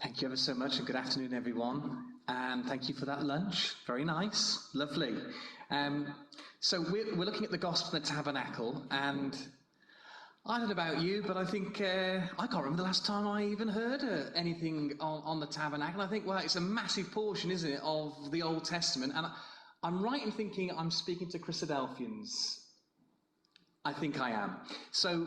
Thank you ever so much, and good afternoon, everyone. And thank you for that lunch. Very nice, lovely. So we're looking at the Gospel of the Tabernacle, and I don't know about you, but I think I can't remember the last time I even heard anything on the Tabernacle. I think, well, it's a massive portion, isn't it, of the Old Testament, and I'm right in thinking I'm speaking to Christadelphians. I think I am. So,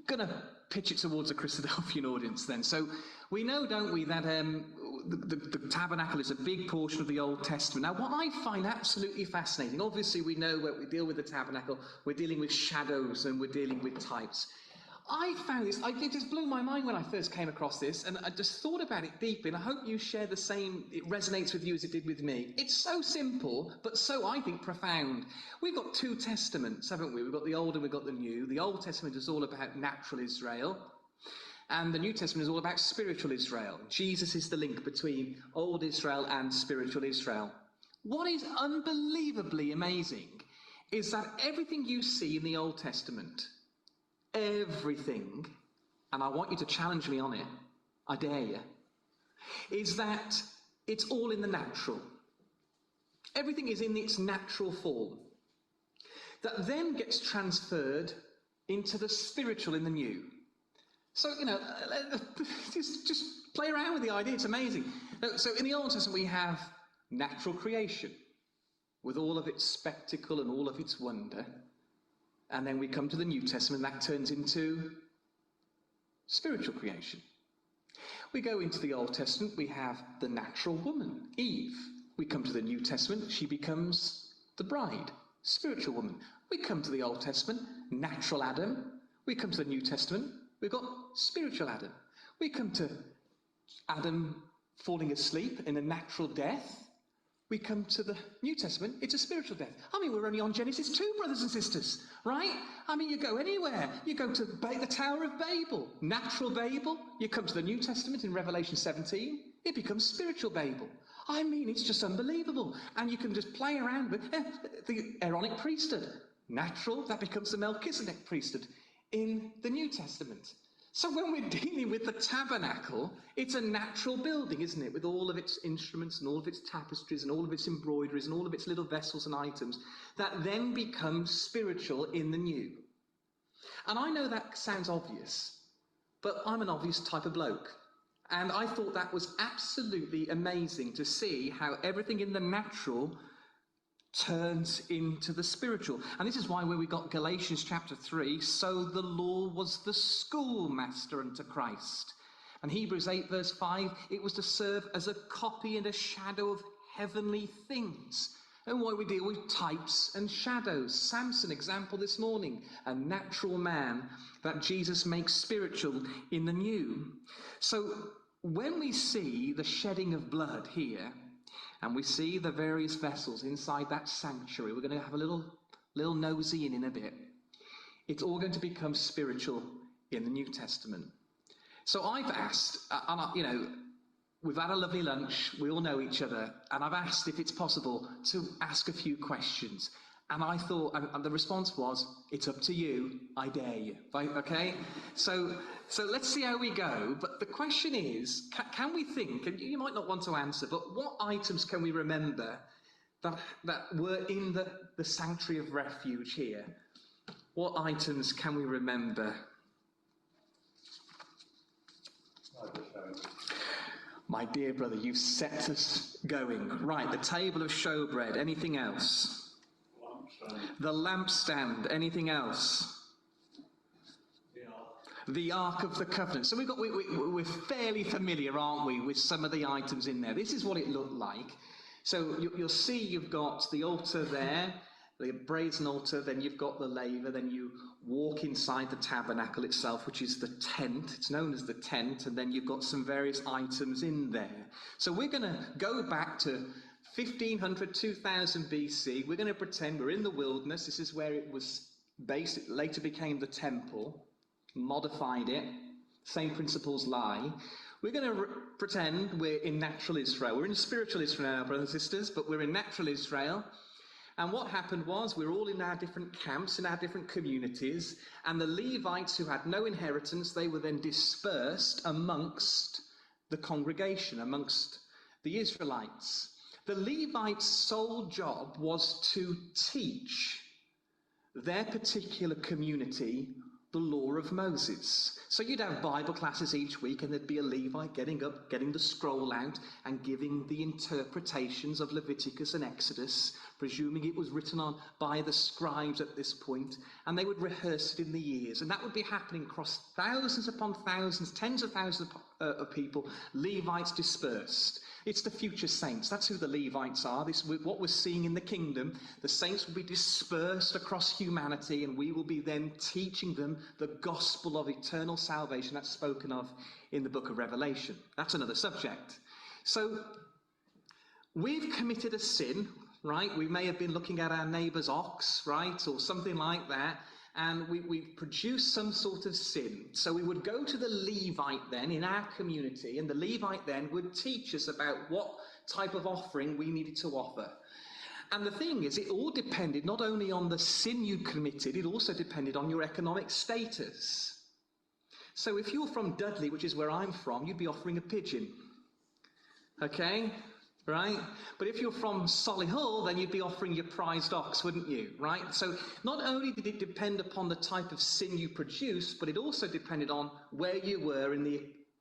going to pitch it towards a Christadelphian audience then. So, we know, don't we, that the tabernacle is a big portion of the Old Testament. Now, what I find absolutely fascinating, obviously we know when we deal with the tabernacle, we're dealing with shadows and we're dealing with types. I found this, it just blew my mind when I first came across this, and I just thought about it deeply, and I hope you share the same, it resonates with you as it did with me. It's so simple, but so, I think, profound. We've got two testaments, haven't we? We've got the Old and we've got the New. The Old Testament is all about natural Israel, and the New Testament is all about spiritual Israel. Jesus is the link between Old Israel and spiritual Israel. What is unbelievably amazing is that everything you see in the Old Testament, everything, and I want you to challenge me on it, I dare you, is that it's all in the natural. Everything is in its natural form. That then gets transferred into the spiritual in the new. So, just play around with the idea, it's amazing. So in the Old Testament we have natural creation, with all of its spectacle and all of its wonder. And then we come to the New Testament, and that turns into spiritual creation. We go into the Old Testament, we have the natural woman, Eve. We come to the New Testament, she becomes the bride, spiritual woman. We come to the Old Testament, natural Adam. We come to the New Testament, we've got spiritual Adam. We come to Adam falling asleep in a natural death. We come to the New Testament, it's a spiritual death. I mean, we're only on Genesis 2, brothers and sisters, right? I mean, you go anywhere. You go to the Tower of Babel, natural Babel. You come to the New Testament in Revelation 17, it becomes spiritual Babel. I mean, it's just unbelievable. And you can just play around with the Aaronic priesthood. Natural, that becomes the Melchizedek priesthood in the New Testament. So when we're dealing with the tabernacle, it's a natural building, isn't it? With all of its instruments and all of its tapestries and all of its embroideries and all of its little vessels and items that then become spiritual in the new. And I know that sounds obvious, but I'm an obvious type of bloke. And I thought that was absolutely amazing to see how everything in the natural turns into the spiritual. And this is why when we got Galatians chapter 3, so the law was the schoolmaster unto Christ. And Hebrews 8 verse 5, it was to serve as a copy and a shadow of heavenly things. And why we deal with types and shadows. Samson, example this morning, a natural man that Jesus makes spiritual in the new. So when we see the shedding of blood here, and we see the various vessels inside that sanctuary, we're going to have a little nosy in a bit. It's all going to become spiritual in the New Testament. So I've asked, we've had a lovely lunch, we all know each other, and I've asked if it's possible to ask a few questions. And I thought, and the response was, it's up to you, I dare you. Okay? So let's see how we go. But the question is, can we think, and you might not want to answer, but what items can we remember that were in the sanctuary of refuge here? What items can we remember? My dear brother, you've set us going. Right, the table of showbread. Anything else? The lampstand. Anything else? The Ark of the Covenant. So we're fairly familiar, aren't we, with some of the items in there. This is what it looked like. So you'll see you've got the altar there, the brazen altar, then you've got the laver, then you walk inside the tabernacle itself, which is the tent. It's known as the tent, and then you've got some various items in there. So we're going to go back to 1500, 2000 BC. We're going to pretend we're in the wilderness. This is where it was based. It later became the temple, modified it. Same principles lie. We're going to pretend we're in natural Israel. We're in spiritual Israel now, brothers and sisters, but we're in natural Israel. And what happened was we were all in our different camps, in our different communities, and the Levites who had no inheritance, they were then dispersed amongst the congregation, amongst the Israelites. The Levites' sole job was to teach their particular community the law of Moses. So you'd have Bible classes each week, and there'd be a Levite getting up, getting the scroll out, and giving the interpretations of Leviticus and Exodus, presuming it was written on by the scribes at this point, and they would rehearse it in the ears. And that would be happening across thousands upon thousands, tens of thousands of people, Levites dispersed. It's the future saints. That's who the Levites are. This, what we're seeing in the kingdom. The saints will be dispersed across humanity, and we will be then teaching them the gospel of eternal salvation that's spoken of in the book of Revelation. That's another subject. So we've committed a sin, right? We may have been looking at our neighbour's ox, right, or something like that, and we've produced some sort of sin. So we would go to the Levite then in our community, and the Levite then would teach us about what type of offering we needed to offer. And the thing is, it all depended not only on the sin you committed, it also depended on your economic status. So if you're from Dudley, which is where I'm from, you'd be offering a pigeon. Okay? Right? But if you're from Solihull, then you'd be offering your prized ox, wouldn't you? Right? So not only did it depend upon the type of sin you produced, but it also depended on where you were in the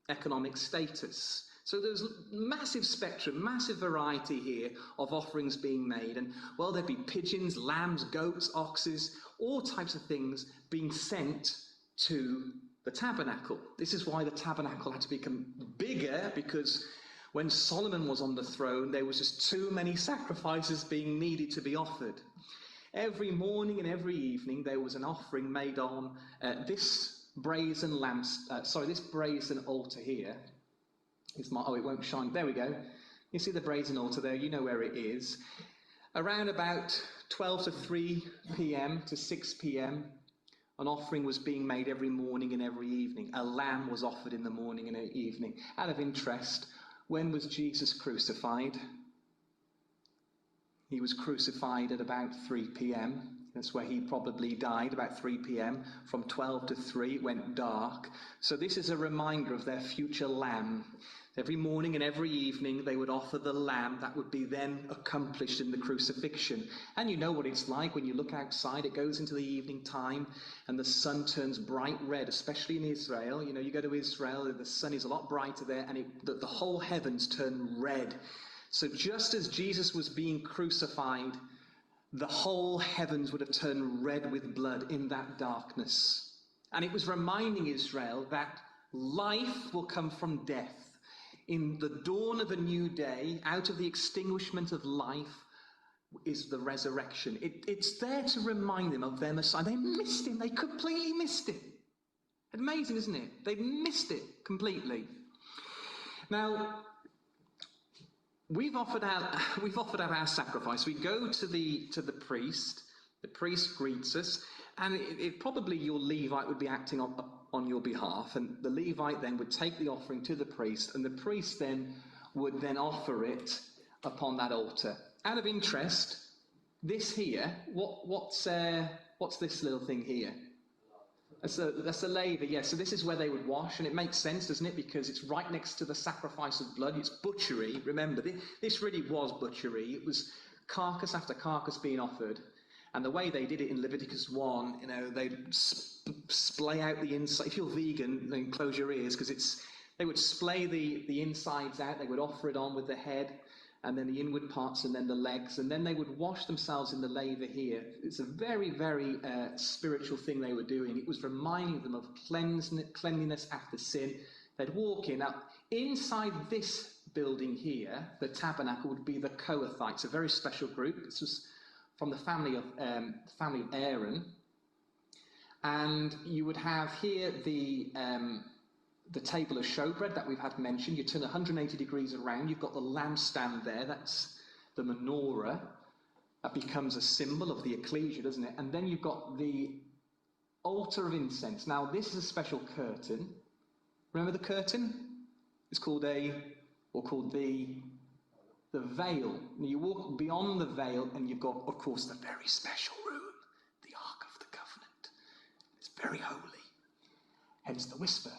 economic status. So there's massive spectrum, massive variety here of offerings being made. And, well, there'd be pigeons, lambs, goats, oxes, all types of things being sent to the tabernacle. This is why the tabernacle had to become bigger, because when Solomon was on the throne, there was just too many sacrifices being needed to be offered. Every morning and every evening, there was an offering made on this brazen altar here. It won't shine. There we go. You see the brazen altar there. You know where it is. Around about 12 to 3 p.m. to 6 p.m., an offering was being made every morning and every evening. A lamb was offered in the morning and the evening. Out of interest, when was Jesus crucified? He was crucified at about 3 p.m. That's where he probably died, about 3 p.m. From 12 to 3, it went dark. So this is a reminder of their future lamb. Every morning and every evening, they would offer the lamb that would be then accomplished in the crucifixion. And you know what it's like when you look outside. It goes into the evening time and the sun turns bright red, especially in Israel. You know, you go to Israel, the sun is a lot brighter there, and the whole heavens turn red. So just as Jesus was being crucified, the whole heavens would have turned red with blood in that darkness. And it was reminding Israel that life will come from death. In the dawn of a new day, out of the extinguishment of life, is the resurrection. It's there to remind them of their Messiah. They missed him. They completely missed it. Amazing, isn't it? They missed it completely. Now, we've offered out our sacrifice. We go to the priest. The priest greets us, and it probably your Levite would be acting on your behalf, and the Levite then would take the offering to the priest, and the priest then would then offer it upon that altar. Out of interest, this here, what's this little thing here? That's a laver, yes. So this is where they would wash, and it makes sense, doesn't it? Because it's right next to the sacrifice of blood. It's butchery. Remember, this really was butchery. It was carcass after carcass being offered. And the way they did it in Leviticus 1, you know, they'd splay out the inside. If you're vegan, then close your ears, because they would splay the insides out. They would offer it on with the head, and then the inward parts, and then the legs, and then they would wash themselves in the laver here. It's a very, very spiritual thing they were doing. It was reminding them of cleanliness after sin. They'd walk in. Now, inside this building here, the tabernacle, would be the Kohathites, a very special group. This was from the family of Aaron. And you would have here the table of showbread that we've had mentioned. You turn 180 degrees around. You've got the lampstand there. That's the menorah. That becomes a symbol of the ecclesia, doesn't it? And then you've got the altar of incense. Now, this is a special curtain. Remember the curtain? It's called the the veil. You walk beyond the veil and you've got, of course, the very special room, the Ark of the Covenant. It's very holy, hence the whisper.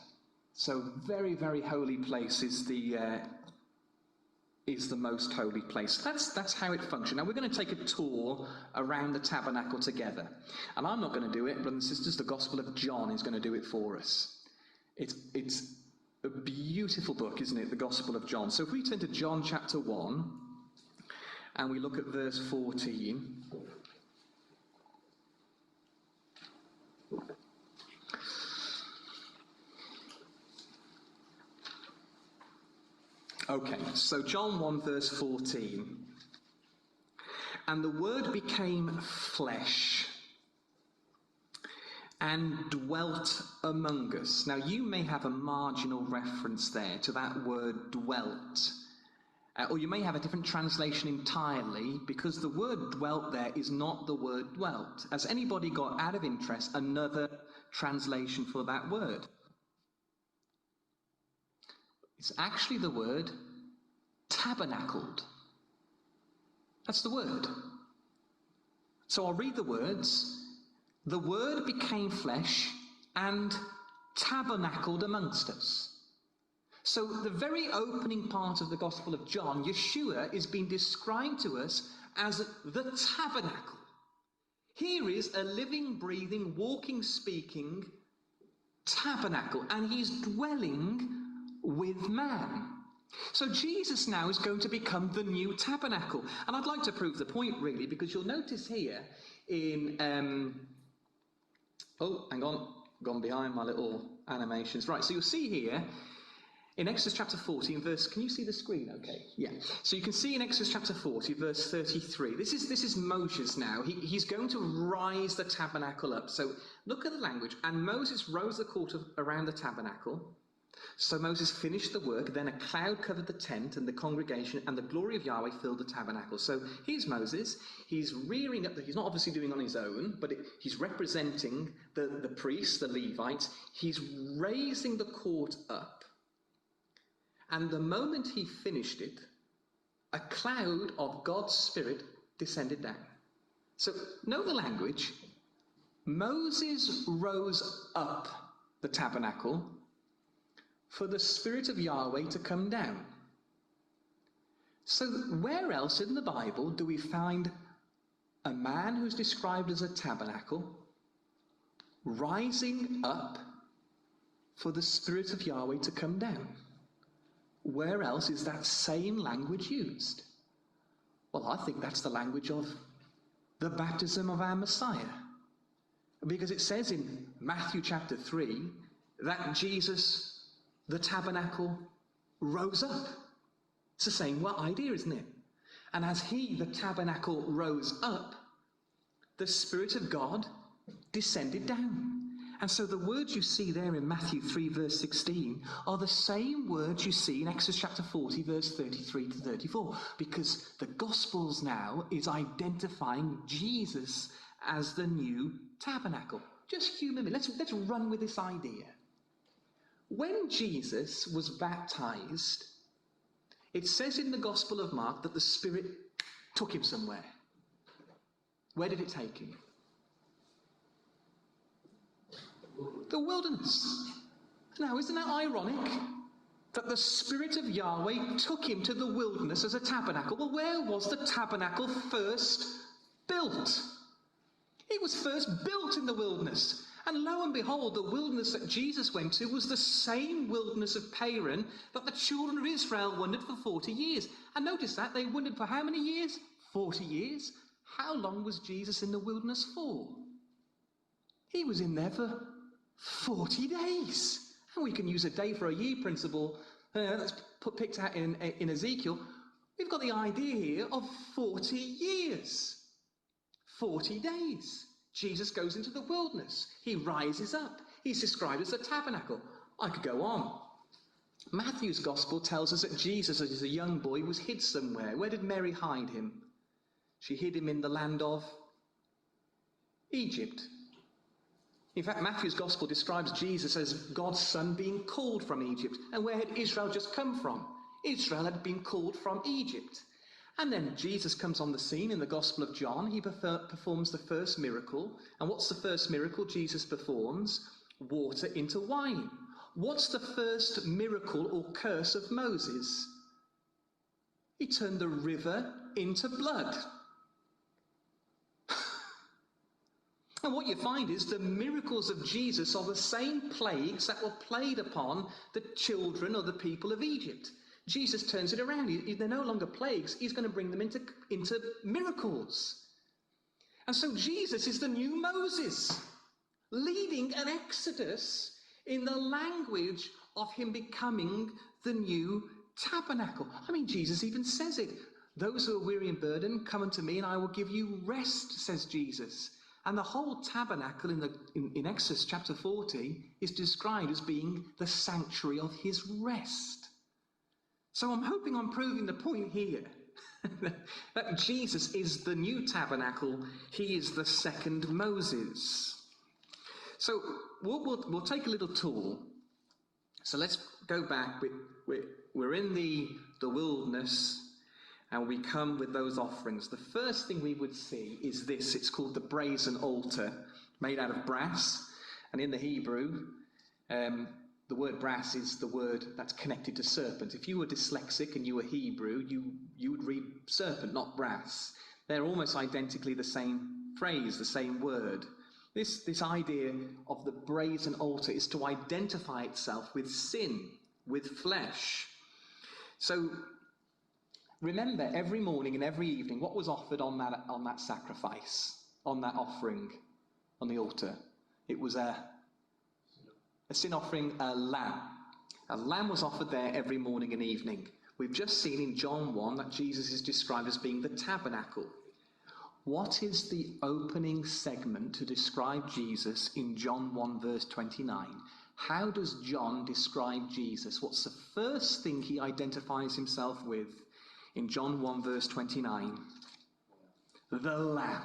So very, very holy place is the most holy place. That's how it functions. Now we're going to take a tour around the tabernacle together. And I'm not going to do it, brothers and sisters. The Gospel of John is going to do it for us. It's a beautiful book, isn't it? The Gospel of John. So if we turn to John chapter 1 and we look at verse 14. Okay, so John 1 verse 14. And the Word became flesh and dwelt among us. Now you may have a marginal reference there to that word dwelt. Or you may have a different translation entirely, because the word dwelt there is not the word dwelt. Has anybody got, out of interest, another translation for that word? It's actually the word tabernacled. That's the word. So I'll read the words. The Word became flesh and tabernacled amongst us. So the very opening part of the Gospel of John, Yeshua is being described to us as the tabernacle. Here is a living, breathing, walking, speaking tabernacle, and he's dwelling with man. So Jesus now is going to become the new tabernacle. And I'd like to prove the point, really, because you'll notice here in... hang on, gone behind my little animations. Right, so you'll see here in Exodus chapter 40 and verse... Can you see the screen okay? Yeah. So you can see in Exodus chapter 40, verse 33. This is Moses now. He's going to rise the tabernacle up. So look at the language. And Moses rose the court around the tabernacle. So Moses finished the work, then a cloud covered the tent and the congregation, and the glory of Yahweh filled the tabernacle. So here's Moses. He's rearing up, he's not obviously doing on his own, but he's representing the priests, the Levites. He's raising the court up. And the moment he finished it, a cloud of God's Spirit descended down. So know the language. Moses rose up the tabernacle for the Spirit of Yahweh to come down. So where else in the Bible do we find a man who's described as a tabernacle rising up for the Spirit of Yahweh to come down? Where else is that same language used? Well, I think that's the language of the baptism of our Messiah. Because it says in Matthew chapter 3 that Jesus, the tabernacle, rose up. It's the same idea, isn't it? And as he, the tabernacle, rose up, the Spirit of God descended down. And so the words you see there in Matthew 3 verse 16 are the same words you see in Exodus chapter 40 verse 33 to 34. Because the Gospels now is identifying Jesus as the new tabernacle. Just humour me. Let's run with this idea. When Jesus was baptized, it says in the Gospel of Mark that the Spirit took him somewhere. Where did it take him? The wilderness. Now, isn't that ironic? That the Spirit of Yahweh took him to the wilderness as a tabernacle. Well, where was the tabernacle first built? It was first built in the wilderness. And lo and behold, the wilderness that Jesus went to was the same wilderness of Paran that the children of Israel wandered for 40 years. And notice that, they wandered for how many years? 40 years. How long was Jesus in the wilderness for? He was in there for 40 days. And we can use a day for a year principle. That's picked out in Ezekiel. We've got the idea here of 40 years. 40 days. Jesus goes into the wilderness. He rises up. He's described as a tabernacle. I could go on. Matthew's gospel tells us that Jesus, as a young boy, was hid somewhere. Where did Mary hide him? She hid him in the land of Egypt. In fact, Matthew's gospel describes Jesus as God's son being called from Egypt. And where had Israel just come from? Israel had been called from Egypt. And then Jesus comes on the scene in the Gospel of John. He performs the first miracle. And what's the first miracle Jesus performs? Water into wine. What's the first miracle or curse of Moses? He turned the river into blood. And what you find is the miracles of Jesus are the same plagues that were played upon the children or the people of Egypt. Jesus turns it around. They're no longer plagues. He's going to bring them into miracles. And so Jesus is the new Moses, leading an exodus in the language of him becoming the new tabernacle. I mean, Jesus even says it. Those who are weary and burdened, come unto me and I will give you rest, says Jesus. And the whole tabernacle in Exodus chapter 40 is described as being the sanctuary of his rest. So I'm hoping I'm proving the point here that Jesus is the new tabernacle. He is the second Moses. So we'll take a little tour. So let's go back. We're in the wilderness. And we come with those offerings. The first thing we would see is this. It's called the brazen altar, made out of brass. And in the Hebrew, the word brass is the word that's connected to serpent. If you were dyslexic and you were Hebrew, you would read serpent, not brass. They're almost identically the same phrase, the same word. This idea of the brazen altar is to identify itself with sin, with flesh. So remember, every morning and every evening, what was offered on that sacrifice, on that offering, on the altar? It was a sin offering, a lamb. A lamb was offered there every morning and evening. We've just seen in John 1 that Jesus is described as being the tabernacle. What is the opening segment to describe Jesus in John 1 verse 29? How does John describe Jesus? What's the first thing he identifies himself with? In John 1 verse 29, the Lamb.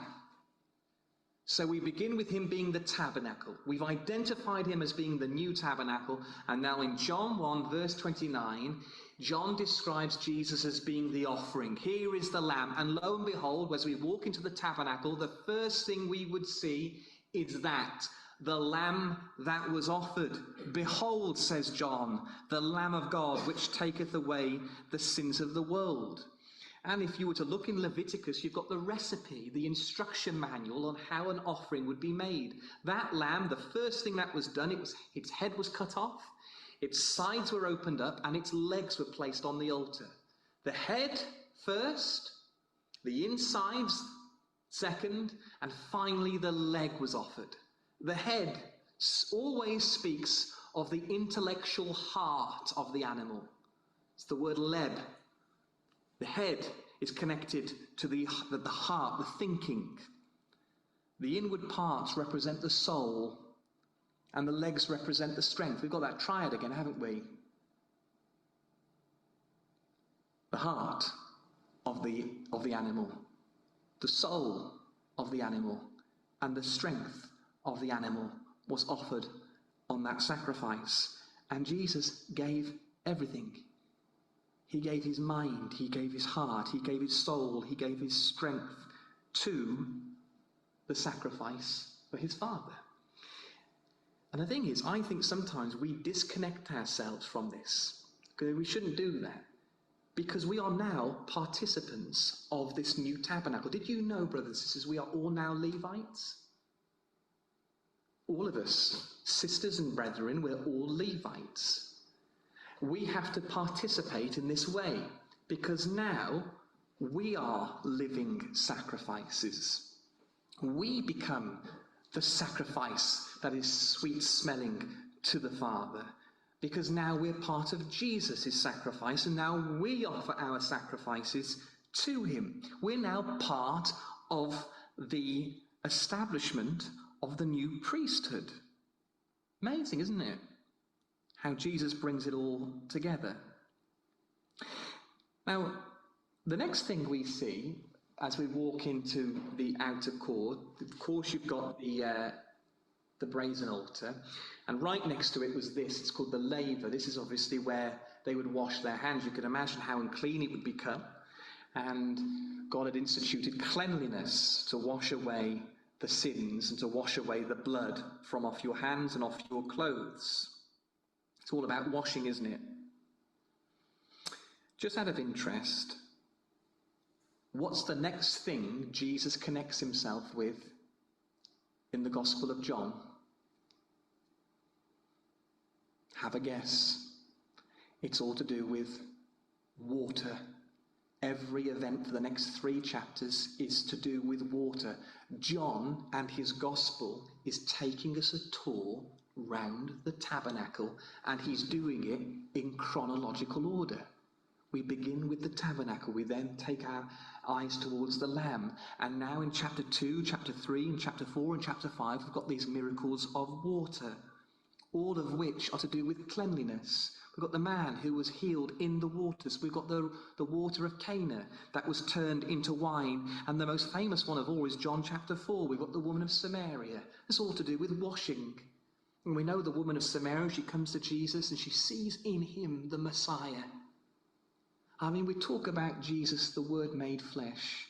So we begin with him being the tabernacle. We've identified him as being the new tabernacle. And now in John 1 verse 29, John describes Jesus as being the offering. Here is the Lamb. And lo and behold, as we walk into the tabernacle, the first thing we would see is that. The Lamb that was offered. Behold, says John, the Lamb of God, which taketh away the sins of the world. And if you were to look in Leviticus, you've got the recipe, the instruction manual on how an offering would be made. That lamb, the first thing that was done, its head was cut off, its sides were opened up, and its legs were placed on the altar. The head first, the insides second, and finally the leg was offered. The head always speaks of the intellectual heart of the animal. It's the word leb. The head is connected to the heart, the thinking. The inward parts represent the soul, and the legs represent the strength. We've got that triad again, haven't we? The heart of the animal, the soul of the animal, and the strength of the animal was offered on that sacrifice. And Jesus gave everything. He gave his mind, he gave his heart, he gave his soul, he gave his strength to the sacrifice for his Father. And the thing is, I think sometimes we disconnect ourselves from this. Okay, we shouldn't do that, because we are now participants of this new tabernacle. Did you know, brothers and sisters, we are all now Levites? All of us, sisters and brethren, we're all Levites. We have to participate in this way, because now we are living sacrifices. We become the sacrifice that is sweet-smelling to the Father, because now we're part of Jesus' sacrifice, and now we offer our sacrifices to him. We're now part of the establishment of the new priesthood. Amazing, isn't it? How Jesus brings it all together. Now, the next thing we see as we walk into the outer court, of course you've got the brazen altar, and right next to it was this. It's called the laver. This is obviously where they would wash their hands. You can imagine how unclean it would become. And God had instituted cleanliness to wash away the sins and to wash away the blood from off your hands and off your clothes. It's all about washing, isn't it? Just out of interest, what's the next thing Jesus connects himself with in the Gospel of John? Have a guess. It's all to do with water. Every event for the next 3 chapters is to do with water. John and his Gospel is taking us a tour round the tabernacle, and he's doing it in chronological order. We begin with the tabernacle, we then take our eyes towards the Lamb, and now in chapter 2, chapter 3, and chapter 4, and chapter 5, we've got these miracles of water, all of which are to do with cleanliness. We've got the man who was healed in the waters. We've got the water of Cana that was turned into wine. And the most famous one of all is John chapter 4. We've got the woman of Samaria. It's all to do with washing. And we know the woman of Samaria, she comes to Jesus and she sees in him the Messiah. I mean, we talk about Jesus, the Word made flesh.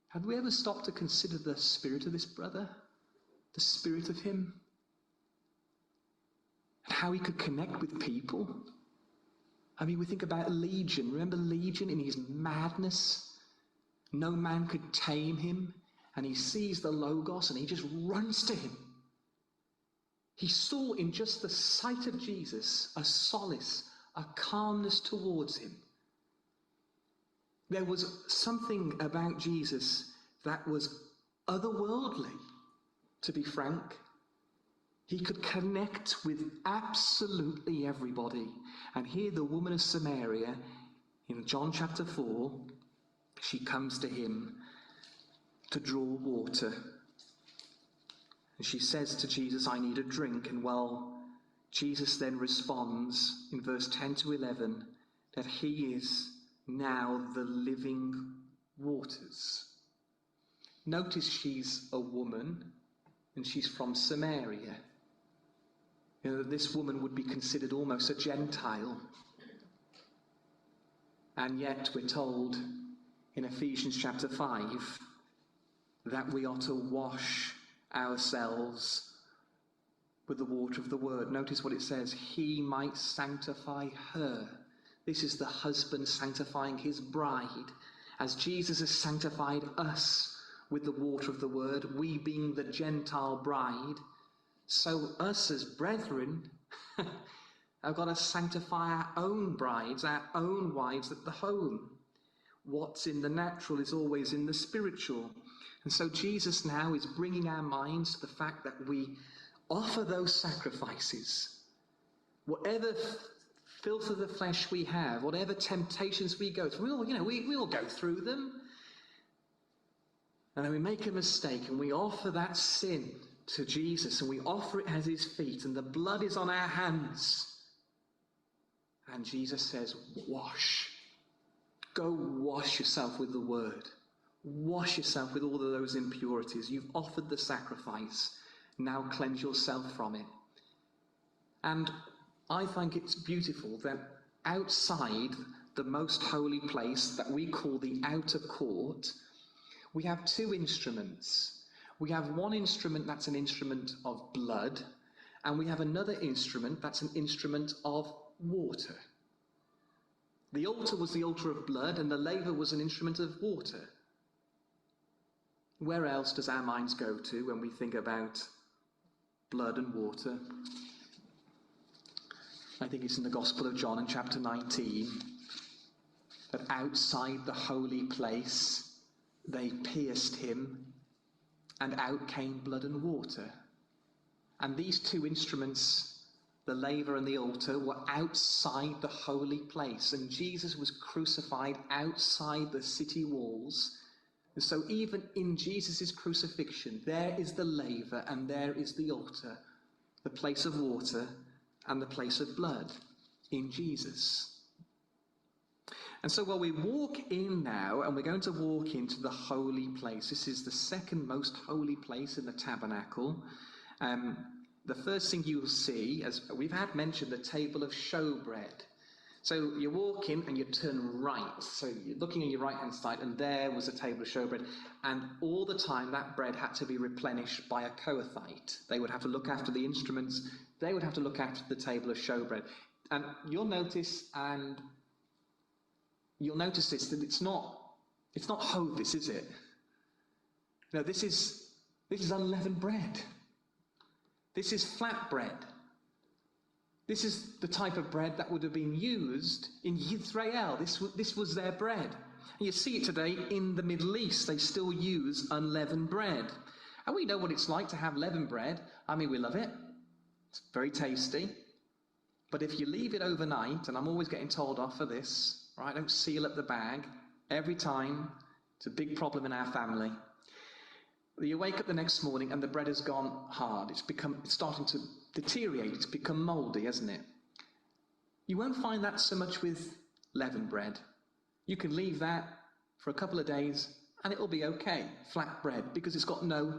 Have we ever stopped to consider the spirit of this brother? The spirit of him? And how he could connect with people? I mean, we think about Legion. Remember Legion in his madness? No man could tame him. And he sees the Logos and he just runs to him. He saw in just the sight of Jesus a solace, a calmness towards him. There was something about Jesus that was otherworldly, to be frank. He could connect with absolutely everybody. And here the woman of Samaria, in John chapter 4, she comes to him to draw water. And she says to Jesus, I need a drink. And well, Jesus then responds in verse 10 to 11 that he is now the living waters. Notice she's a woman and she's from Samaria. You know, this woman would be considered almost a Gentile. And yet we're told in Ephesians chapter 5 that we are to wash ourselves with the water of the word. Notice what it says, he might sanctify her. This is the husband sanctifying his bride. As Jesus has sanctified us with the water of the word, we being the Gentile bride, so us as brethren have got to sanctify our own brides, our own wives at the home. What's in the natural is always in the spiritual. And so Jesus now is bringing our minds to the fact that we offer those sacrifices. Whatever filth of the flesh we have, whatever temptations we go through, we all go through them. And then we make a mistake and we offer that sin to Jesus and we offer it at his feet and the blood is on our hands. And Jesus says, wash. Go wash yourself with the word. Wash yourself with all of those impurities. You've offered the sacrifice. Now cleanse yourself from it. And I think it's beautiful that outside the most holy place that we call the outer court, we have 2 instruments. We have one instrument that's an instrument of blood, and we have another instrument that's an instrument of water. The altar was the altar of blood, and the laver was an instrument of water. Where else does our minds go to when we think about blood and water? I think it's in the Gospel of John in chapter 19 that outside the holy place they pierced him and out came blood and water. And these 2 instruments, the laver and the altar, were outside the holy place. And Jesus was crucified outside the city walls. And so even in Jesus' crucifixion, there is the laver and there is the altar, the place of water and the place of blood in Jesus. And so while we walk in now, and we're going to walk into the holy place. This is the second most holy place in the tabernacle. The first thing you'll see, as we've had mentioned, the table of showbread. So you walk in and you turn right. So you're looking on your right-hand side, and there was a table of showbread. And all the time, that bread had to be replenished by a Kohathite. They would have to look after the instruments. They would have to look after the table of showbread. And you'll notice this, that it's not hovis, is it? No, this is unleavened bread. This is flat bread. This is the type of bread that would have been used in Israel. This was their bread. And you see it today in the Middle East. They still use unleavened bread. And we know what it's like to have leavened bread. I mean, we love it. It's very tasty. But if you leave it overnight, and I'm always getting told off for this, right? Don't seal up the bag. Every time. It's a big problem in our family. You wake up the next morning and the bread has gone hard. It's starting to deteriorate. It's become mouldy, hasn't it? You won't find that so much with leavened bread. You can leave that for a couple of days and it'll be okay, flat bread, because it's got no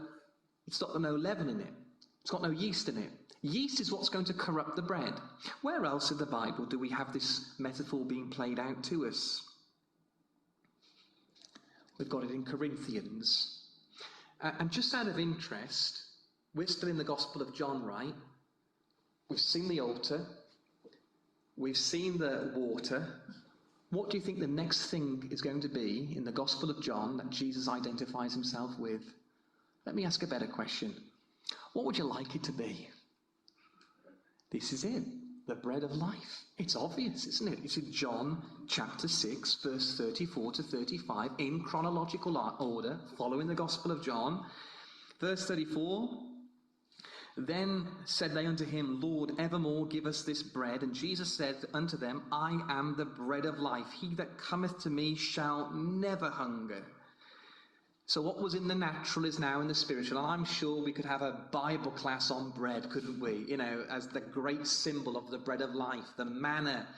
leaven in it. It's got no yeast in it. Yeast is what's going to corrupt the bread. Where else in the Bible do we have this metaphor being played out to us? We've got it in Corinthians. And just out of interest, we're still in the Gospel of John, right? We've seen the altar. We've seen the water. What do you think the next thing is going to be in the Gospel of John that Jesus identifies himself with? Let me ask a better question. What would you like it to be? This is it, the bread of life. It's obvious, isn't it? It's in John chapter 6, verse 34 to 35, in chronological order, following the Gospel of John. Verse 34, then said they unto him, Lord, evermore give us this bread. And Jesus said unto them, I am the bread of life. He that cometh to me shall never hunger. So what was in the natural is now in the spiritual. And I'm sure we could have a Bible class on bread, couldn't we? You know, as the great symbol of the bread of life, the manna,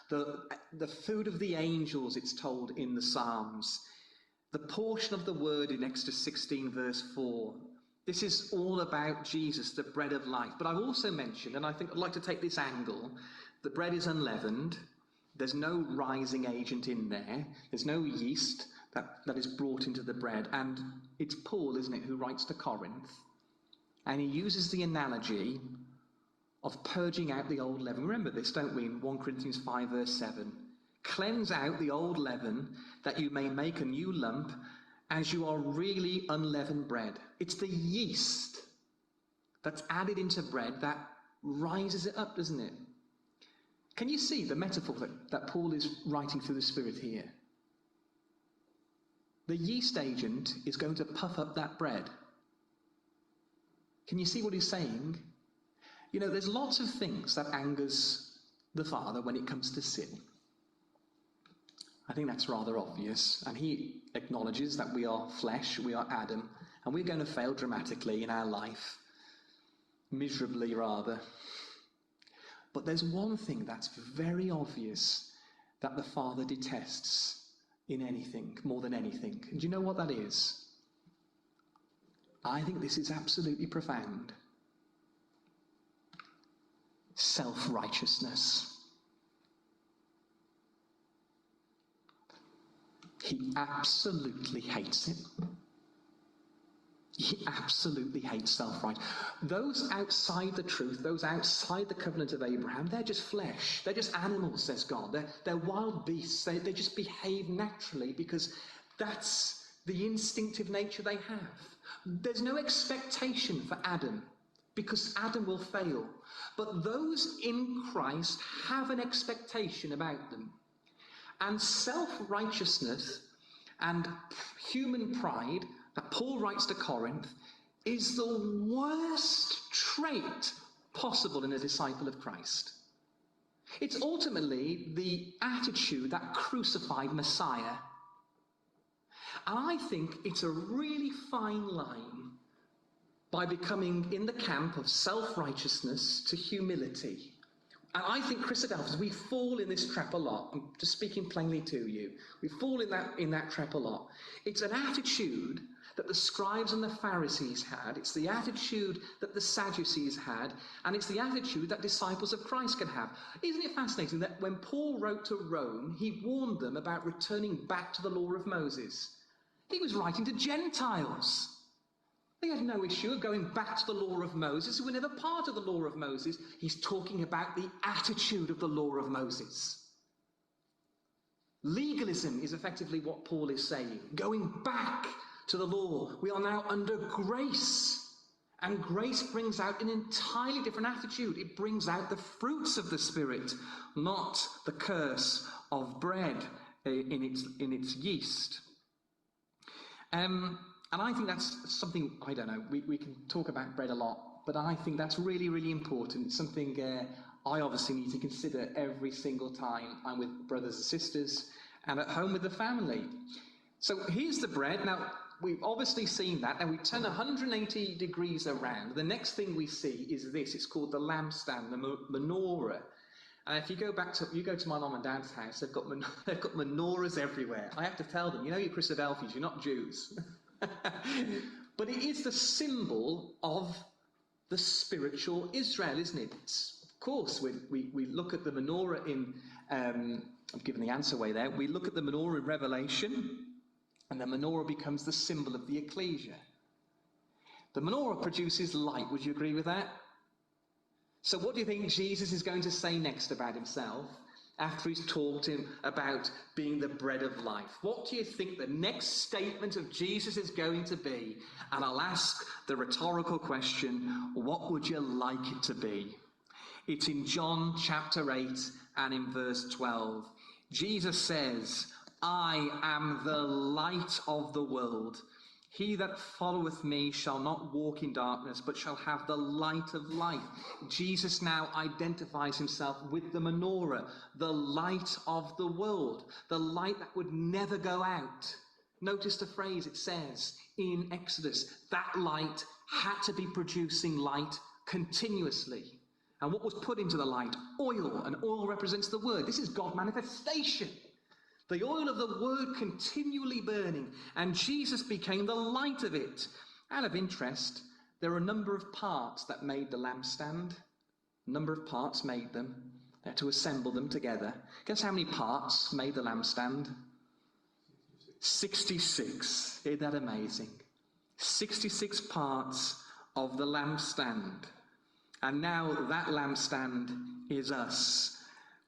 the food of the angels, it's told in the Psalms. The portion of the word in Exodus 16, verse 4. This is all about Jesus, the bread of life. But I've also mentioned, and I think I'd like to take this angle, the bread is unleavened. There's no rising agent in there. There's no yeast that is brought into the bread. And it's Paul, isn't it, who writes to Corinth. And he uses the analogy of purging out the old leaven. Remember this, don't we, in 1 Corinthians 5, verse 7. Cleanse out the old leaven, that you may make a new lump, as you are really unleavened bread. It's the yeast that's added into bread that rises it up, doesn't it? Can you see the metaphor that Paul is writing through the Spirit here? The yeast agent is going to puff up that bread. Can you see what he's saying? You know, there's lots of things that angers the Father when it comes to sin. I think that's rather obvious. And he acknowledges that we are flesh, we are Adam, and we're going to fail dramatically in our life. Miserably, rather. But there's one thing that's very obvious that the Father detests in anything, more than anything. And do you know what that is? I think this is absolutely profound. Self-righteousness. He absolutely hates it. He absolutely hates self-righteousness. Those outside the truth, those outside the covenant of Abraham, they're just flesh. They're just animals, says God. They're wild beasts. They just behave naturally because that's the instinctive nature they have. There's no expectation for Adam because Adam will fail. But those in Christ have an expectation about them. And self-righteousness and human pride that Paul writes to Corinth is the worst trait possible in a disciple of Christ. It's ultimately the attitude that crucified Messiah. And I think it's a really fine line by becoming in the camp of self-righteousness to humility. And I think, Christadelphus, we fall in this trap a lot. I'm just speaking plainly to you. We fall in that trap a lot. It's an attitude that the scribes and the Pharisees had. It's the attitude that the Sadducees had. And it's the attitude that disciples of Christ can have. Isn't it fascinating that when Paul wrote to Rome, he warned them about returning back to the law of Moses? He was writing to Gentiles. They had no issue of going back to the law of Moses, who were never part of the law of Moses. He's talking about the attitude of the law of Moses. Legalism is effectively what Paul is saying. Going back to the law. We are now under grace. And grace brings out an entirely different attitude. It brings out the fruits of the Spirit, not the curse of bread in its yeast. And I think that's something, I don't know, we can talk about bread a lot, but I think that's really, really important. It's something I obviously need to consider every single time I'm with brothers and sisters and at home with the family. So here's the bread. Now, we've obviously seen that. Now we turn 180 degrees around. The next thing we see is this. It's called the lampstand, the menorah. If you go to my mum and dad's house, they've got menorahs everywhere. I have to tell them, you're Christadelphians, you're not Jews. But it is the symbol of the spiritual Israel, isn't it? Of course, we look at the menorah in, I've given the answer away there, we look at the menorah in Revelation, and the menorah becomes the symbol of the ecclesia. The menorah produces light, would you agree with that? So what do you think Jesus is going to say next about himself after he's talked to him about being the bread of life? What do you think the next statement of Jesus is going to be? And I'll ask the rhetorical question, what would you like it to be? It's in John chapter 8 and in verse 12. Jesus says, I am the light of the world. He that followeth me shall not walk in darkness, but shall have the light of life. Jesus now identifies himself with the menorah, the light of the world, the light that would never go out. Notice the phrase it says in Exodus, that light had to be producing light continuously. And what was put into the light? Oil, and oil represents the word. This is God's manifestation. The oil of the word continually burning, and Jesus became the light of it. Out of interest, there are a number of parts that made the lampstand. A number of parts made them. They had to assemble them together. Guess how many parts made the lampstand? 66. Isn't that amazing? 66 parts of the lampstand. And now that lampstand is us.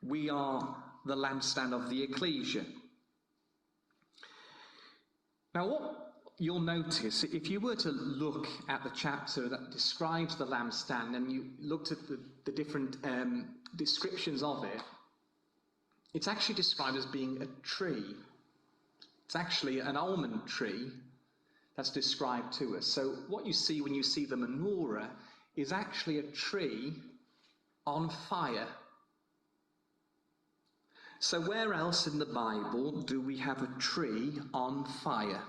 We are the lampstand of the ecclesia. Now what you'll notice, if you were to look at the chapter that describes the lampstand and you looked at the different descriptions of it, it's actually described as being a tree. It's actually an almond tree that's described to us. So what you see when you see the menorah is actually a tree on fire. So where else in the Bible do we have a tree on fire?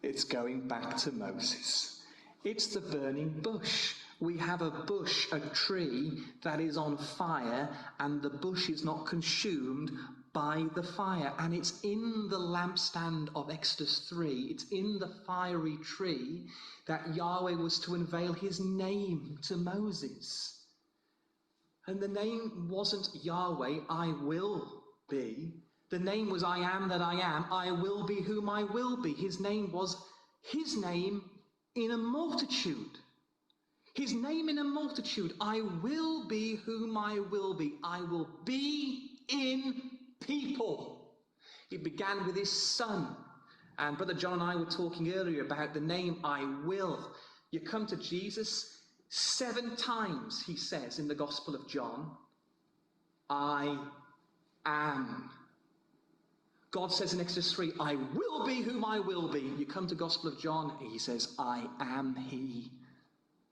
It's going back to Moses. It's the burning bush. We have a bush, a tree that is on fire, and the bush is not consumed by the fire. And it's in the lampstand of Exodus 3. It's in the fiery tree that Yahweh was to unveil his name to Moses. And the name wasn't Yahweh, I will be. The name was I am that I am. I will be whom I will be. His name was his name in a multitude. His name in a multitude. I will be whom I will be. I will be in people. It began with his son. And Brother John and I were talking earlier about the name I will. You come to Jesus, 7 times he says in the Gospel of John, I am. God says in Exodus 3, I will be whom I will be. You come to Gospel of John, he says, I am he.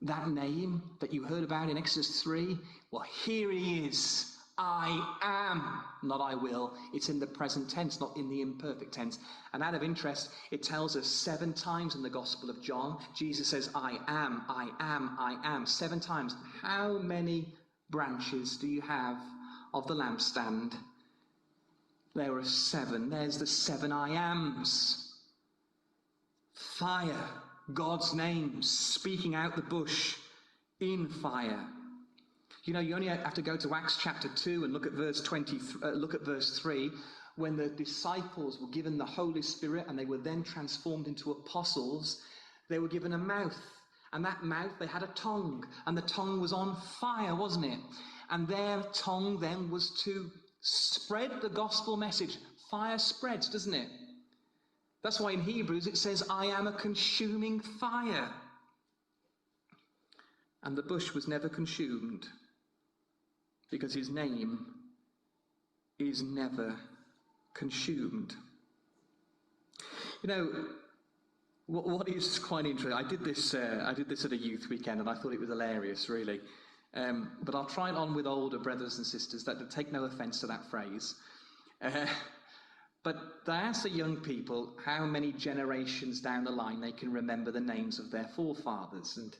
That name that you heard about in Exodus 3, well, here he is. I am, not I will. It's in the present tense, not in the imperfect tense. And out of interest, it tells us 7 times in the Gospel of John, Jesus says, I am, I am, I am. 7 times. How many branches do you have of the lampstand? There are 7. There's the 7 I ams. Fire, God's name, speaking out the bush in fire. You know, you only have to go to Acts chapter 2 and look at verse 3, when the disciples were given the Holy Spirit and they were then transformed into apostles. They were given a mouth, and that mouth, they had a tongue, and the tongue was on fire, wasn't it? And their tongue then was to spread the gospel message. Fire spreads, doesn't it? That's why in Hebrews it says, I am a consuming fire. And the bush was never consumed, because his name is never consumed. You know, what is quite interesting, I did this at a youth weekend, and I thought it was hilarious, really. But I'll try it on with older brothers and sisters. That take no offence to that phrase. But they asked the young people how many generations down the line they can remember the names of their forefathers. And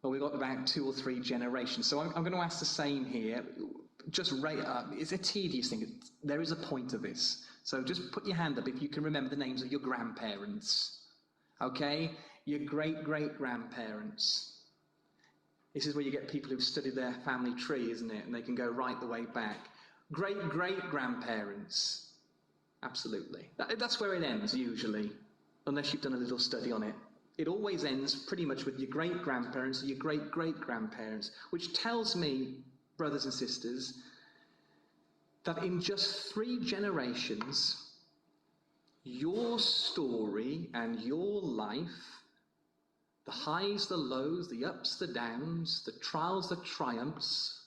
well, we've got about 2 or 3 generations. So I'm going to ask the same here. Just rate up. It's a tedious thing. There is a point to this. So just put your hand up if you can remember the names of your grandparents. Okay? Your great-great-grandparents. This is where you get people who've studied their family tree, isn't it? And they can go right the way back. Great-great-grandparents. Absolutely. That's where it ends, usually, unless you've done a little study on it. It always ends pretty much with your great-grandparents or your great-great-grandparents, which tells me, brothers and sisters, that in just 3 generations, your story and your life, the highs, the lows, the ups, the downs, the trials, the triumphs,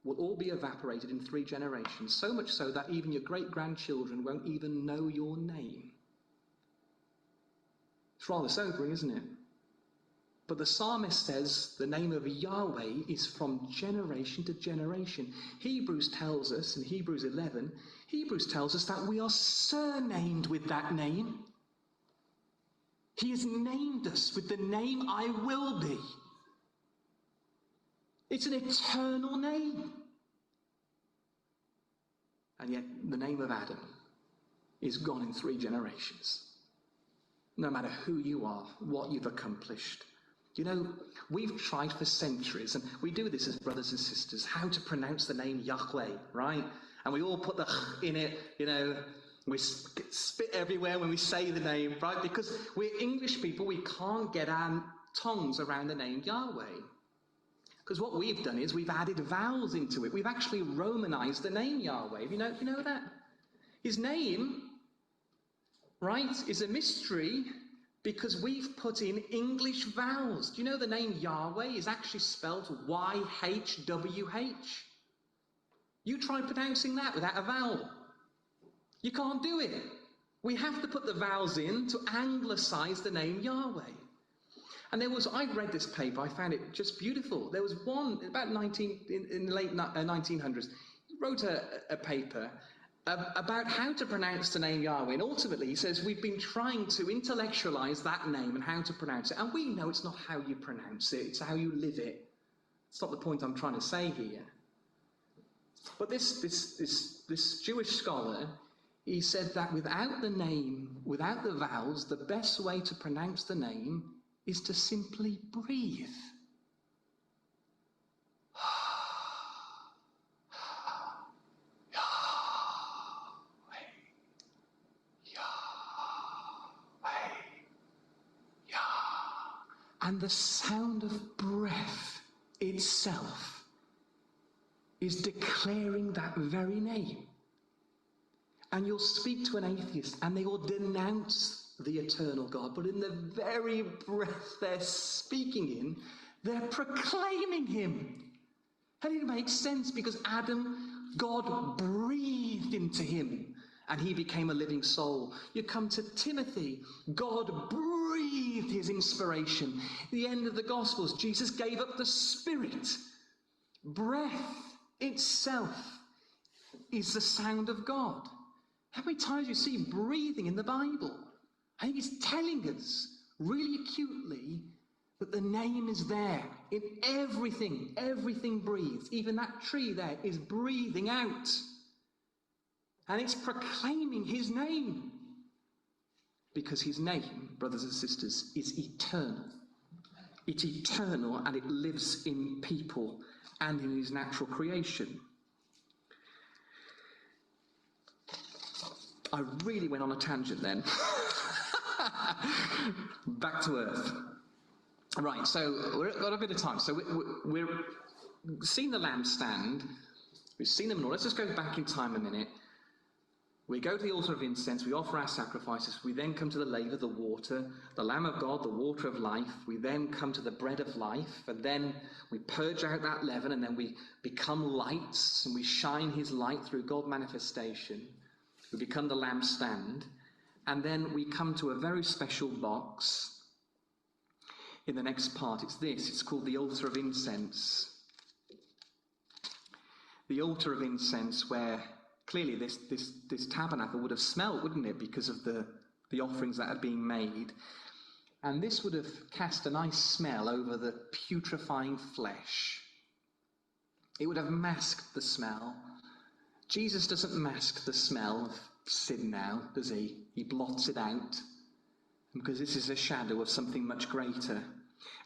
will all be evaporated in 3 generations, so much so that even your great-grandchildren won't even know your name. It's rather sobering, isn't it? But the psalmist says the name of Yahweh is from generation to generation. Hebrews tells us, in Hebrews 11, Hebrews tells us that we are surnamed with that name. He has named us with the name I will be. It's an eternal name. And yet the name of Adam is gone in 3 generations. No matter who you are, what you've accomplished. You know, we've tried for centuries, and we do this as brothers and sisters, how to pronounce the name Yahweh, right? And we all put the in it, you know, we spit everywhere when we say the name, right? Because we're English people, we can't get our tongues around the name Yahweh. Because what we've done is we've added vowels into it. We've actually Romanized the name Yahweh. You know that? His name, right, is a mystery because we've put in English vowels. Do you know the name Yahweh is actually spelled Y-H-W-H? You try pronouncing that without a vowel. You can't do it. We have to put the vowels in to anglicize the name Yahweh. And I read this paper, I found it just beautiful. There was one, about in the late 1900s, he wrote a paper about how to pronounce the name Yahweh. And ultimately, he says, we've been trying to intellectualize that name and how to pronounce it. And we know it's not how you pronounce it, it's how you live it. It's not the point I'm trying to say here. But this Jewish scholar, he said that without the name, without the vowels, the best way to pronounce the name is to simply breathe. And the sound of breath itself is declaring that very name. And you'll speak to an atheist and they will denounce the eternal God, but in the very breath they're speaking in, they're proclaiming him. And it makes sense because God breathed into him and he became a living soul. You come to Timothy, God breathed his inspiration. The end of the Gospels, Jesus gave up the Spirit. Breath itself is the sound of God. How many times you see breathing in the Bible? I think it's telling us really acutely that the name is there in everything. Everything breathes. Even that tree there is breathing out. And it's proclaiming his name. Because his name, brothers and sisters, is eternal. It's eternal and it lives in people and in his natural creation. I really went on a tangent then. Back to earth. Right, so we've got a bit of time. So we've seen the lampstand. We've seen them all. Let's just go back in time a minute. We go to the altar of incense, we offer our sacrifices, we then come to the laver, the water, the Lamb of God, the water of life. We then come to the bread of life, and then we purge out that leaven, and then we become lights, and we shine his light through God manifestation. We become the lampstand, and then we come to a very special box in the next part. It's this, it's called the altar of incense. The altar of incense, where clearly this tabernacle would have smelt, wouldn't it, because of the offerings that had been made. And this would have cast a nice smell over the putrefying flesh. It would have masked the smell. Jesus doesn't mask the smell of sin now, does he? He blots it out, because this is a shadow of something much greater.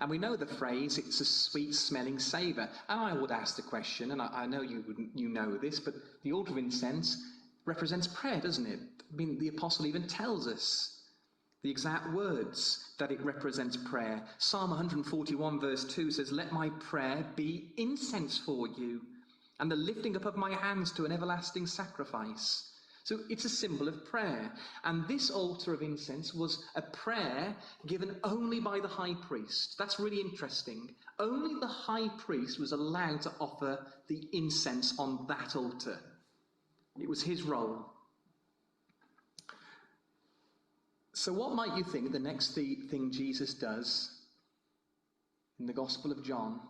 And we know the phrase, it's a sweet-smelling savour. And I would ask the question, and I know you know this, but the altar of incense represents prayer, doesn't it? I mean, the apostle even tells us the exact words that it represents prayer. Psalm 141 verse 2 says, "Let my prayer be incense for you, and the lifting up of my hands to an everlasting sacrifice." So it's a symbol of prayer. And this altar of incense was a prayer given only by the high priest. That's really interesting. Only the high priest was allowed to offer the incense on that altar. It was his role. So what might you think the next thing Jesus does in the Gospel of John,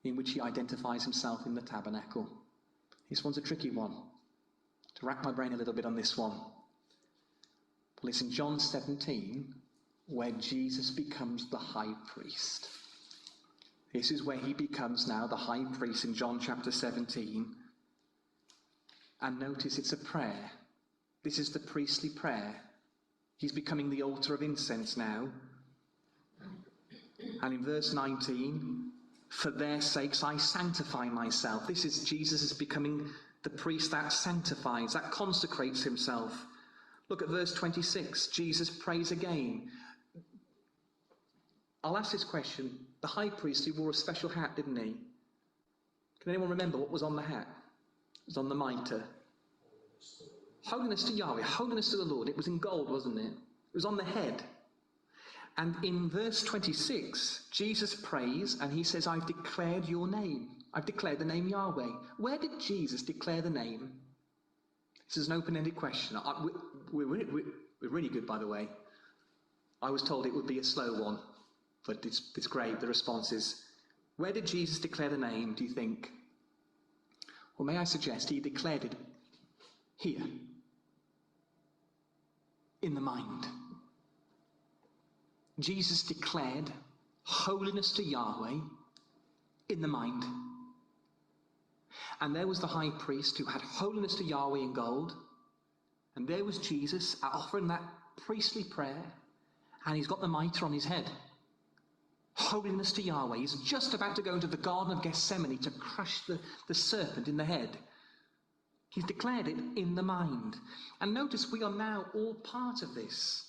in which he identifies himself in the tabernacle? This one's a tricky one. To rack my brain a little bit on this one. Well, it's in John 17 where Jesus becomes the high priest. This is where he becomes now the high priest in John chapter 17. And notice it's a prayer. This is the priestly prayer. He's becoming the altar of incense now. And in verse 19, "For their sakes I sanctify myself." This is Jesus is becoming the priest that sanctifies, that consecrates himself. Look at verse 26. Jesus prays again. I'll ask this question. The high priest, he wore a special hat, didn't he? Can anyone remember what was on the hat? It was on the mitre. Holiness to Yahweh, holiness to the Lord. It was in gold, wasn't it? It was on the head. And in verse 26, Jesus prays and he says, "I've declared your name. I've declared the name Yahweh." Where did Jesus declare the name? This is an open-ended question. We're really good, by the way. I was told it would be a slow one, but it's great. The response is, where did Jesus declare the name, do you think? Well, may I suggest he declared it here, in the mind. Jesus declared holiness to Yahweh in the mind. And there was the high priest who had holiness to Yahweh in gold. And there was Jesus offering that priestly prayer. And he's got the mitre on his head. Holiness to Yahweh. He's just about to go into the Garden of Gethsemane to crush the serpent in the head. He's declared it in the mind. And notice we are now all part of this.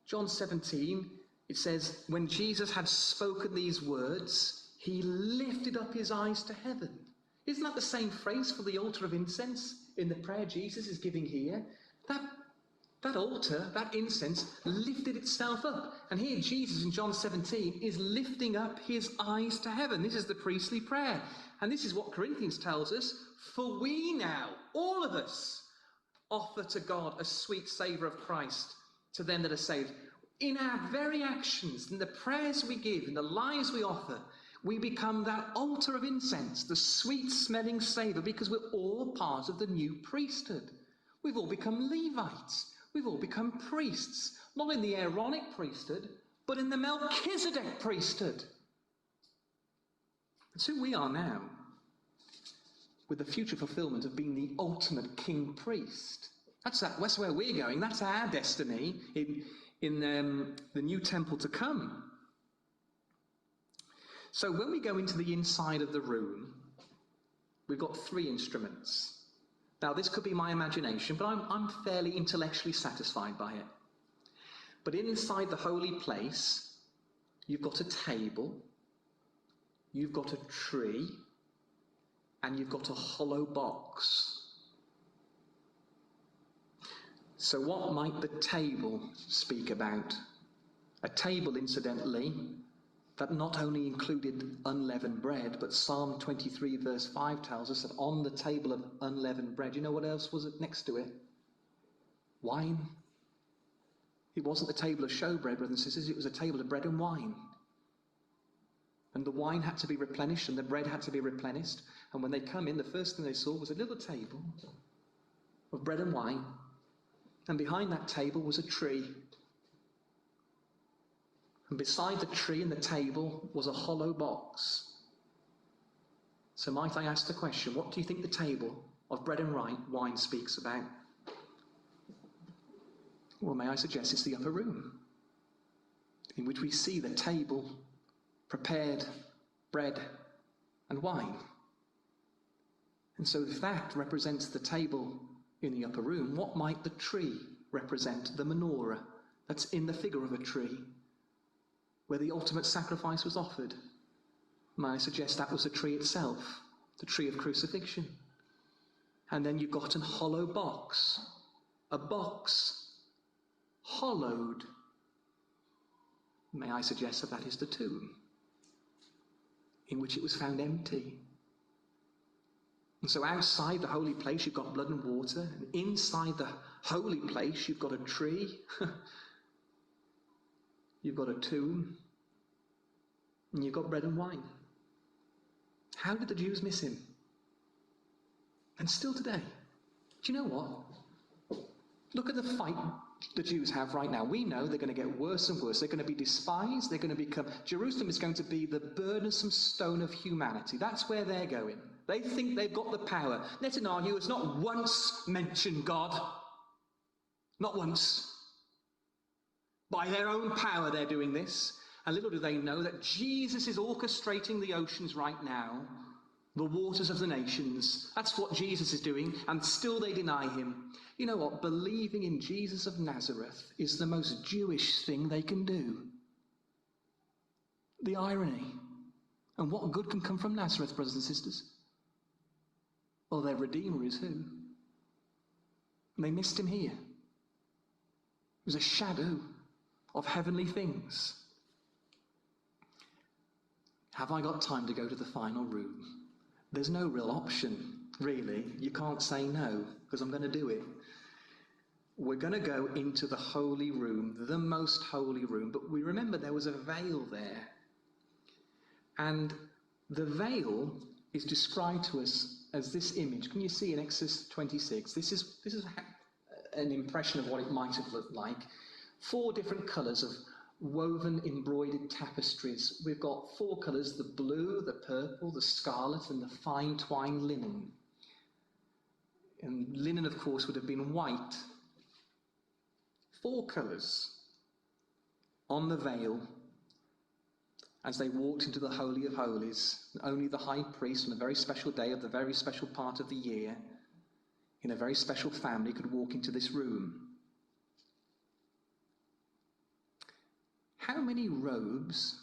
John 17, it says, when Jesus had spoken these words, he lifted up his eyes to heaven. Isn't that the same phrase for the altar of incense in the prayer Jesus is giving here? That altar, that incense, lifted itself up. And here Jesus in John 17 is lifting up his eyes to heaven. This is the priestly prayer. And this is what Corinthians tells us. For we now, all of us, offer to God a sweet savour of Christ to them that are saved. In our very actions, in the prayers we give, in the lives we offer, we become that altar of incense, the sweet-smelling savour, because we're all part of the new priesthood. We've all become Levites. We've all become priests, not in the Aaronic priesthood, but in the Melchizedek priesthood. That's who we are now. with the future fulfillment of being the ultimate king priest. That's where we're going. That's our destiny in the new temple to come. So when we go into the inside of the room, we've got 3 instruments. Now, this could be my imagination, but I'm fairly intellectually satisfied by it. But inside the holy place, you've got a table, you've got a tree, and you've got a hollow box. So what might the table speak about? A table, incidentally, that not only included unleavened bread, but Psalm 23 verse 5 tells us that on the table of unleavened bread, you know what else was next to it? Wine. It wasn't the table of showbread, brothers and sisters, it was a table of bread and wine. And the wine had to be replenished and the bread had to be replenished. And when they come in, the first thing they saw was a little table of bread and wine. And behind that table was a tree. And beside the tree and the table was a hollow box. So might I ask the question, what do you think the table of bread and wine speaks about? Well, may I suggest it's the upper room, in which we see the table, prepared bread and wine. And so if that represents the table in the upper room, what might the tree represent? The menorah that's in the figure of a tree, where the ultimate sacrifice was offered. May I suggest that was the tree itself, the tree of crucifixion. And then you've got a hollow box, a box hollowed. May I suggest that that is the tomb, in which it was found empty. And so outside the holy place you've got blood and water, and inside the holy place you've got a tree, you've got a tomb, and you've got bread and wine. How did the Jews miss him? And still today, do you know what? Look at the fight the Jews have right now. We know they're going to get worse and worse. They're going to be despised. They're going to become... Jerusalem is going to be the burdensome stone of humanity. That's where they're going. They think they've got the power. Netanyahu has not once mentioned God. Not once. By their own power they're doing this. And little do they know that Jesus is orchestrating the oceans right now, the waters of the nations. That's what Jesus is doing, and still they deny him. You know what? Believing in Jesus of Nazareth is the most Jewish thing they can do. The irony. And what good can come from Nazareth, brothers and sisters? Well, their Redeemer is who? And they missed him here. It was a shadow of heavenly things. Have I got time to go to the final room? There's no real option, really. You can't say no, because I'm going to do it. We're going to go into the holy room, the most holy room. But we remember there was a veil there. And the veil is described to us as this image. Can you see in Exodus 26? This is an impression of what it might have looked like. 4 different colours of woven embroidered tapestries. We've got 4 colours: the blue, the purple, the scarlet, and the fine twined linen. And linen, of course, would have been white. 4 colours on the veil as they walked into the Holy of Holies. Only the high priest on a very special day of the very special part of the year, in a very special family, could walk into this room. How many robes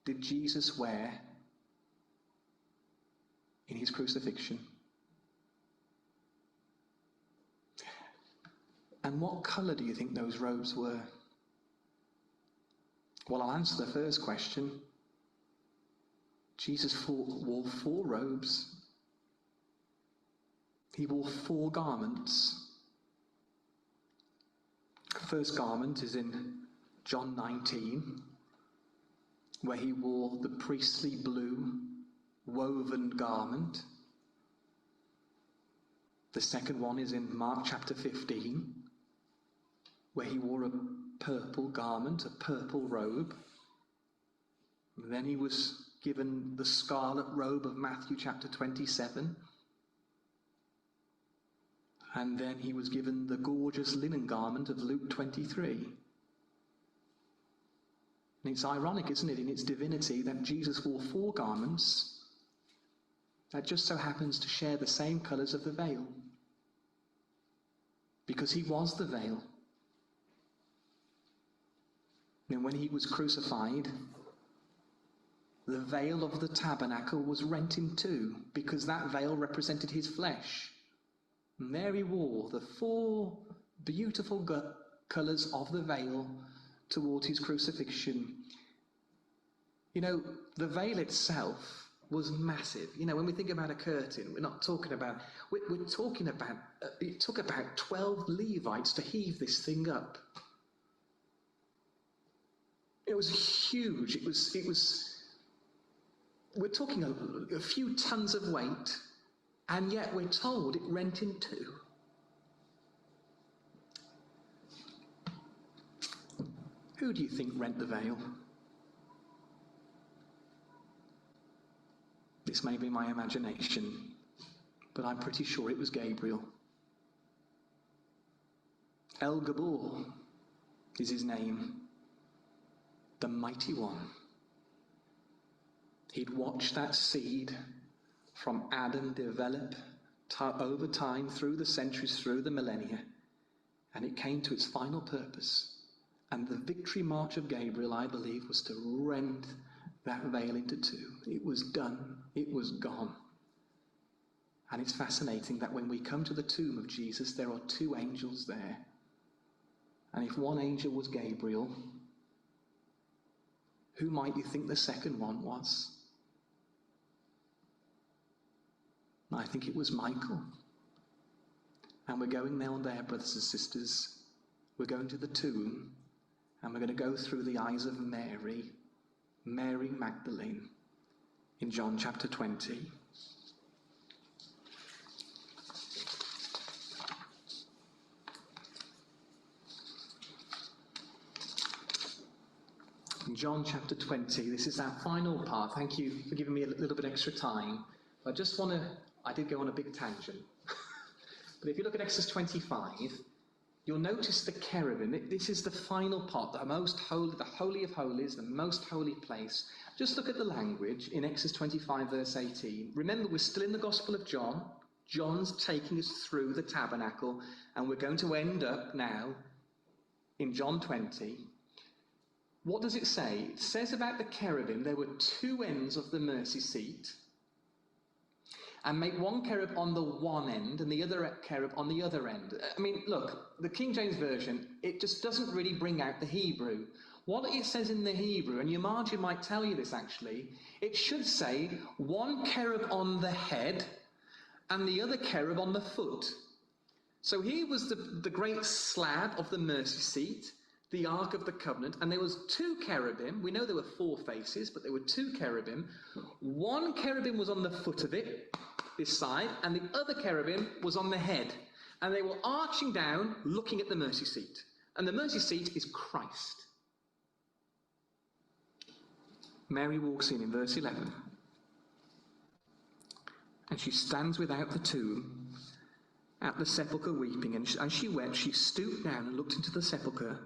did Jesus wear in his crucifixion? And what colour do you think those robes were? Well, I'll answer the first question. Jesus wore 4 robes. He wore 4 garments. The first garment is in John 19, where he wore the priestly blue woven garment. The second one is in Mark chapter 15, where he wore a purple garment, a purple robe. And then he was given the scarlet robe of Matthew chapter 27. And then he was given the gorgeous linen garment of Luke 23. And it's ironic, isn't it, in its divinity that Jesus wore 4 garments that just so happens to share the same colours of the veil. Because he was the veil. And when he was crucified, the veil of the tabernacle was rent in 2, because that veil represented his flesh. And there he wore the 4 beautiful colours of the veil towards his crucifixion. You know, the veil itself was massive. You know, when we think about a curtain, we're not talking about, we're talking about, it took about 12 Levites to heave this thing up. It was huge. It was, we're talking a few tons of weight, and yet we're told it rent in 2. Who do you think rent the veil? This may be my imagination, but I'm pretty sure it was Gabriel. El Gabor is his name, the Mighty One. He'd watched that seed from Adam develop over time, through the centuries, through the millennia, and it came to its final purpose. And the victory march of Gabriel, I believe, was to rend that veil into 2. It was done. It was gone. And it's fascinating that when we come to the tomb of Jesus, there are 2 angels there. And if one angel was Gabriel, who might you think the second one was? I think it was Michael. And we're going now there, brothers and sisters. We're going to the tomb, and we're going to go through the eyes of Mary, Mary Magdalene, in John chapter 20. In John chapter 20, this is our final part. Thank you for giving me a little bit extra time. I just want to, I did go on a big tangent. But if you look at Exodus 25, you'll notice the cherubim. This is the final part, the most holy, the Holy of Holies, the most holy place. Just look at the language in Exodus 25, verse 18. Remember, we're still in the Gospel of John. John's taking us through the tabernacle, and we're going to end up now in John 20. What does it say? It says about the cherubim, there were 2 ends of the mercy seat, and make one cherub on the one end and the other cherub on the other end. I mean, look, the King James Version, it just doesn't really bring out the Hebrew. What it says in the Hebrew, and your margin might tell you this actually, it should say one cherub on the head and the other cherub on the foot. So here was the great slab of the mercy seat, the Ark of the Covenant, and there was 2 cherubim. We know there were 4 faces, but there were 2 cherubim. One cherubim was on the foot of it, this side, and the other cherubim was on the head. And they were arching down, looking at the mercy seat. And the mercy seat is Christ. Mary walks in verse 11. And she stands without the tomb, at the sepulchre weeping. And as she wept, she stooped down and looked into the sepulchre.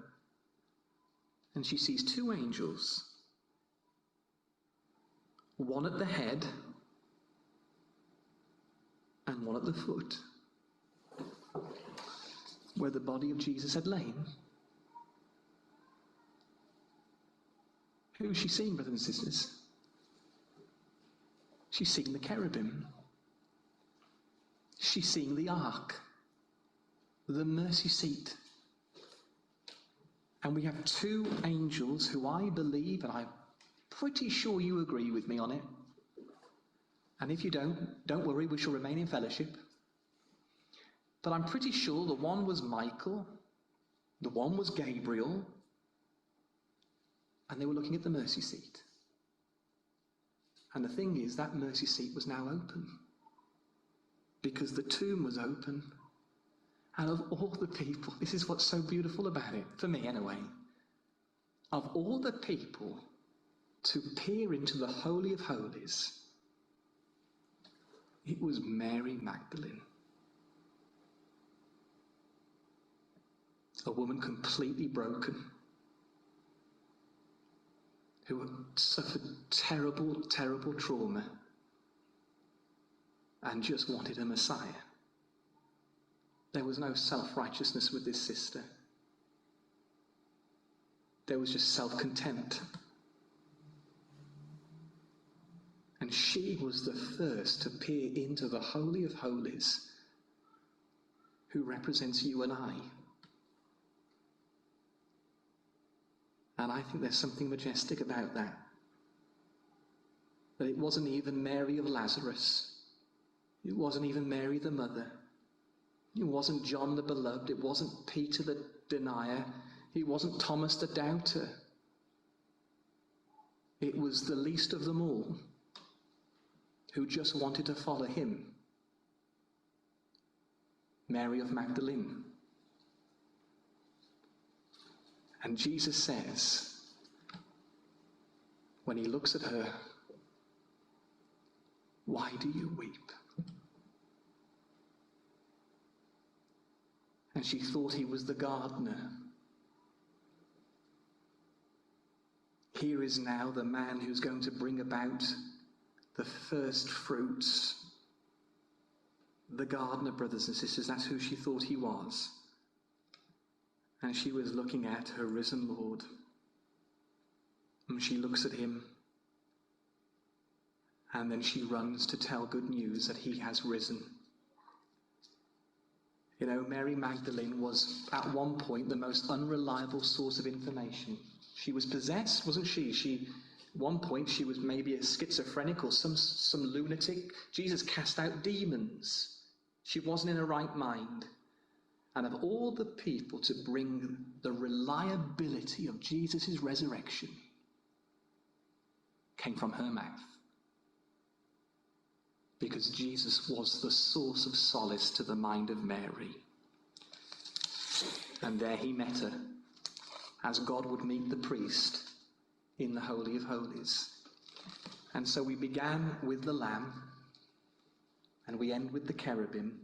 And she sees 2 angels, one at the head and one at the foot, where the body of Jesus had lain. Who is she seeing, brothers and sisters? She's seeing the cherubim. She's seeing the ark, the mercy seat. And we have 2 angels who I believe, and I'm pretty sure you agree with me on it. And if you don't worry, we shall remain in fellowship. But I'm pretty sure the one was Michael, the one was Gabriel, and they were looking at the mercy seat. And the thing is, that mercy seat was now open, because the tomb was open. And of all the people, this is what's so beautiful about it, for me anyway, of all the people to peer into the Holy of Holies, it was Mary Magdalene. A woman completely broken, who had suffered terrible, terrible trauma and just wanted a Messiah. There was no self-righteousness with this sister. There was just self-contempt. And she was the first to peer into the Holy of Holies, who represents you and I. And I think there's something majestic about that. That it wasn't even Mary of Lazarus. It wasn't even Mary the mother. It wasn't John the beloved. It wasn't Peter the denier. It wasn't Thomas the doubter. It was the least of them all, who just wanted to follow him. Mary of Magdalene. And Jesus says, when he looks at her, "Why do you weep?" And she thought he was the gardener. Here is now the man who's going to bring about the first fruits. The gardener, brothers and sisters, that's who she thought he was. And she was looking at her risen Lord. And she looks at him. And then she runs to tell good news that he has risen. You know, Mary Magdalene was at one point the most unreliable source of information. She was possessed, wasn't she? At one point she was maybe a schizophrenic or some lunatic. Jesus cast out demons. She wasn't in her right mind. And of all the people to bring the reliability of Jesus' resurrection came from her mouth. Because Jesus was the source of solace to the mind of Mary. And there he met her, as God would meet the priest in the Holy of Holies. And so we began with the lamb, and we end with the cherubim.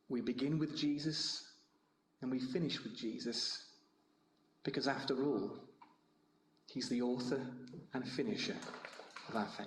We begin with Jesus, and we finish with Jesus, because after all, he's the author and finisher of our faith.